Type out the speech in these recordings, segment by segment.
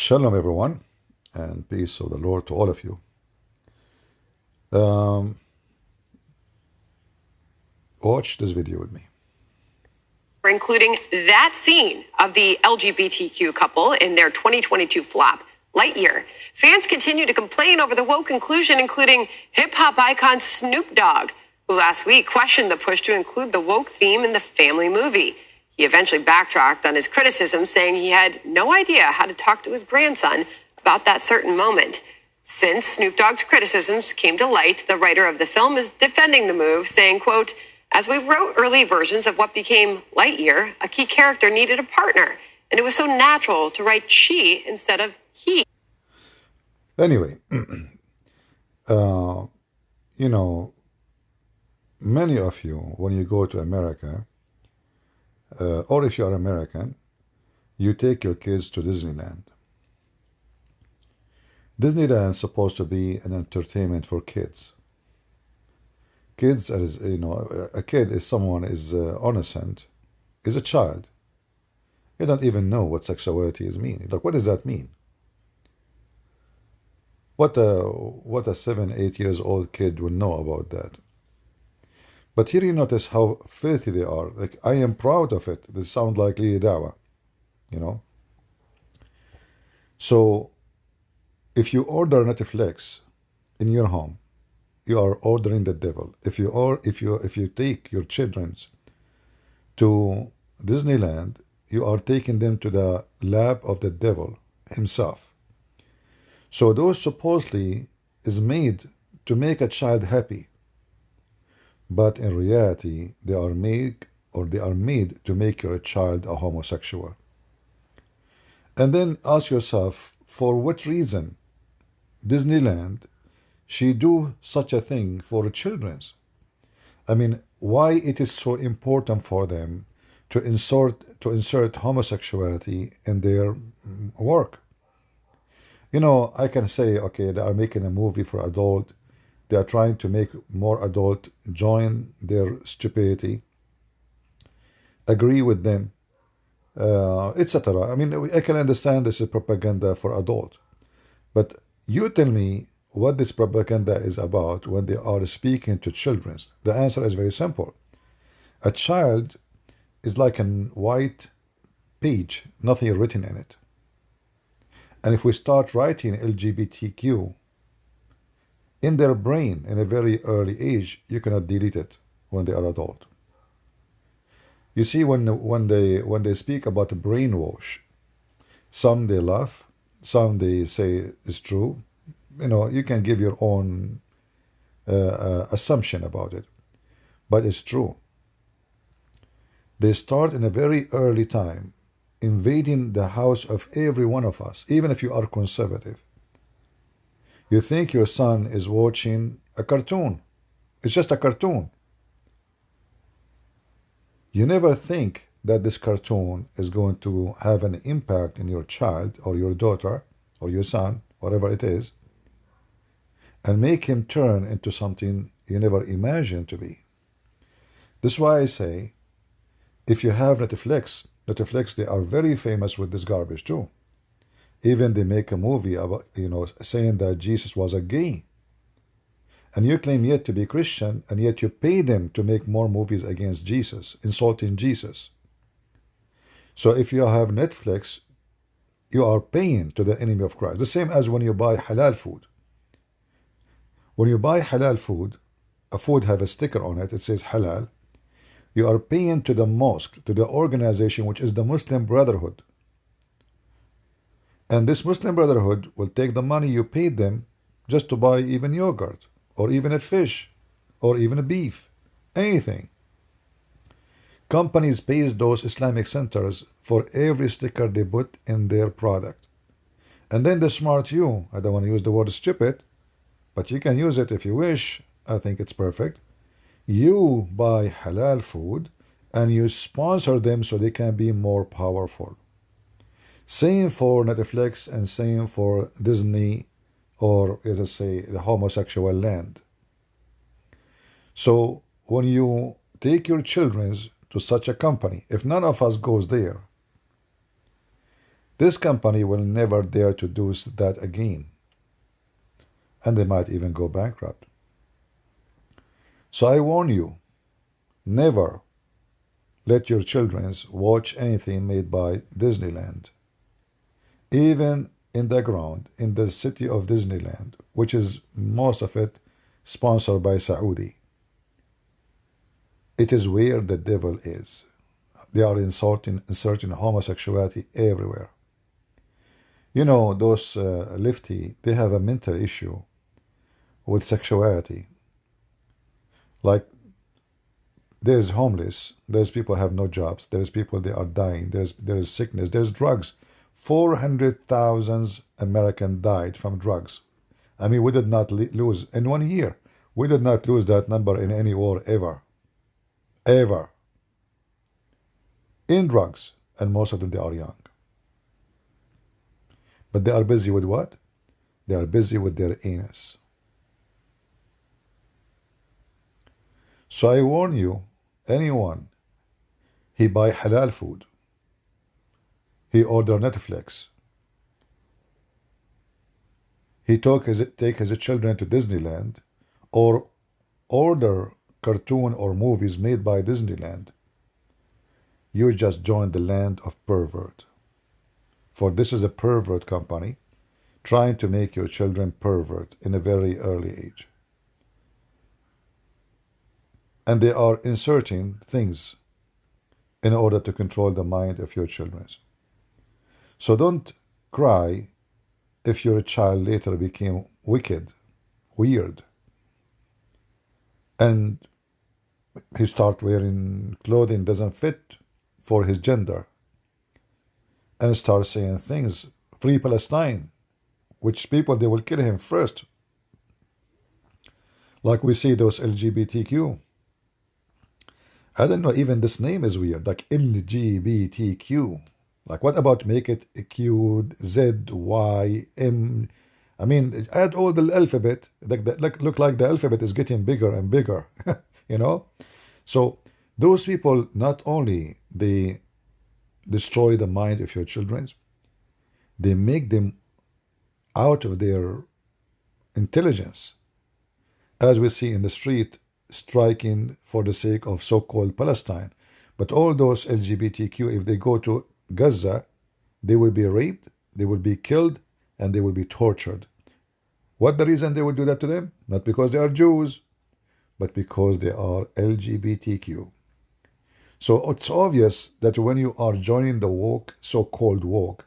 Shalom, everyone, and peace of the Lord to all of you. Um, Watch this video with me. Including that scene of the LGBTQ couple in their 2022 flop, Lightyear. Fans continue to complain over the woke inclusion, including hip-hop icon Snoop Dogg, who last week questioned the push to include the woke theme in the family movie. He eventually backtracked on his criticism, saying he had no idea how to talk to his grandson about that certain moment. Since Snoop Dogg's criticisms came to light, the writer of the film is defending the move, saying, quote, "As we wrote early versions of what became Lightyear, a key character needed a partner, and it was so natural to write she instead of he." Anyway, uh, you know, many of you, when you go to America, or if you are American, you take your kids to Disneyland. Disneyland is supposed to be an entertainment for kids. Kids, as you know, a kid is someone is innocent, is a child. You don't even know what sexuality is mean. Like, what does that mean? What a 7, 8 years old kid would know about that? But here you notice how filthy they are. Like, I am proud of it. They sound like Lili Dawa, you know. So, if you order Netflix in your home, you are ordering the devil. If you take your children to Disneyland, you are taking them to the lab of the devil himself. So those supposedly is made to make a child happy, but in reality they are made to make your child a homosexual. And then ask yourself, for what reason Disneyland she do such a thing for children's? I mean, why it is so important for them to insert homosexuality in their work? You know, I can say, okay, they are making a movie for adult. They are trying to make more adult join their stupidity, agree with them, etc. I mean, I can understand this is propaganda for adult, but you tell me what this propaganda is about when they are speaking to children. The answer is very simple. A child is like a white page, nothing written in it. And if we start writing LGBTQ in their brain in a very early age, you cannot delete it when they are adult. You see, when they speak about brainwash, some they laugh, some they say it's true. You know, you can give your own assumption about it, but it's true. They start in a very early time invading the house of every one of us, even if you are conservative. You think your son is watching a cartoon. It's just a cartoon. You never think that this cartoon is going to have an impact in your child or your daughter or your son, whatever it is, and make him turn into something you never imagined to be. This is why I say, if you have Netflix, they are very famous with this garbage too. Even they make a movie about, you know, saying that Jesus was a gay. And you claim yet to be Christian, and yet you pay them to make more movies against Jesus, insulting Jesus. So if you have Netflix, you are paying to the enemy of Christ. The same as when you buy halal food. When you buy halal food, a food have a sticker on it, it says halal. You are paying to the mosque, to the organization which is the Muslim Brotherhood. And this Muslim Brotherhood will take the money you paid them just to buy even yogurt, or even a fish, or even a beef, anything. Companies pay those Islamic centers for every sticker they put in their product. And then the smart you, I don't want to use the word stupid, but you can use it if you wish, I think it's perfect. You buy halal food and you sponsor them so they can be more powerful. Same for Netflix and same for Disney, or let us say the homosexual land. So when you take your children to such a company, if none of us goes there, This company will never dare to do that again, and they might even go bankrupt. So I warn you, never let your children watch anything made by Disneyland. Even in the ground, in the city of Disneyland, which is most of it sponsored by Saudi, it is where the devil is. They are inserting homosexuality everywhere. You know, those lefty, they have a mental issue with sexuality. Like, there's homeless, there's people have no jobs, there's people they are dying, there's sickness, there's drugs. 400,000 Americans died from drugs. I mean, we did not lose in 1 year. We did not lose that number in any war ever. Ever. In drugs, and most of them they are young. But they are busy with what? They are busy with their anus. So I warn you, anyone, he buy halal food, he order Netflix, he take his children to Disneyland, or order cartoon or movies made by Disneyland, you just joined the land of pervert. For this is a pervert company trying to make your children pervert in a very early age. And they are inserting things in order to control the mind of your children. So don't cry if your child later became wicked, weird, and he start wearing clothing doesn't fit for his gender, and start saying things, free Palestine, which people, they will kill him first. Like we see those LGBTQ. I don't know, even this name is weird, like LGBTQ. Like, what about make it Q, Z, Y, M? I mean, add all the alphabet. Look like the alphabet is getting bigger and bigger, you know? So those people, not only they destroy the mind of your children, they make them out of their intelligence. As we see in the street, striking for the sake of so-called Palestine. But all those LGBTQ, if they go to Gaza, they will be raped, they will be killed, and they will be tortured. What the reason they would do that to them? Not because they are Jews, but because they are LGBTQ. So it's obvious that when you are joining the woke, so-called woke,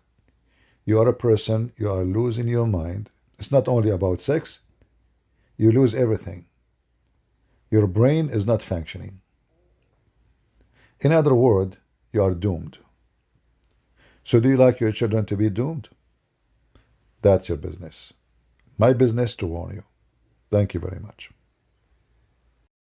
you are a person, you are losing your mind. It's not only about sex, you lose everything. Your brain is not functioning. In other words, you are doomed. So do you like your children to be doomed? That's your business. My business to warn you. Thank you very much.